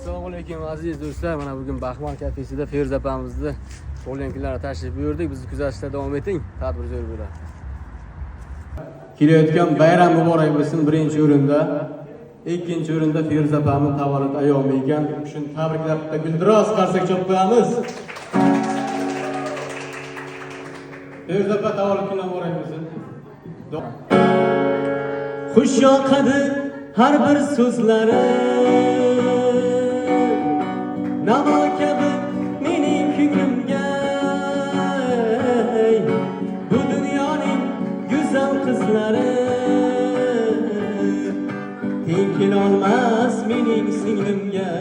Assalomu alaykum aziz do'stlar. Mana bugun Baxmal kafesida Feruza opamizni bo'lgan kunlarda tashrif buyurdik. Bizni kuzatishda davom eting. Tadbir zo'r bo'ladi. Kelayotgan bayram muborak bo'lsin. Birinchi o'rinda, ikkinchi o'rinda Feruza opamiz tavallud ayyomi ekan. Shuni tabriklab guldiroz qarsak chop qo'yamiz. Feruza opa tavallud kuni muborak bo'lsin. Xush yoqadi har bir so'zlari, navo kabi mening ko'nglimga. Bu dunyoning go'zal qizlari teng kelolmas mening singlimga.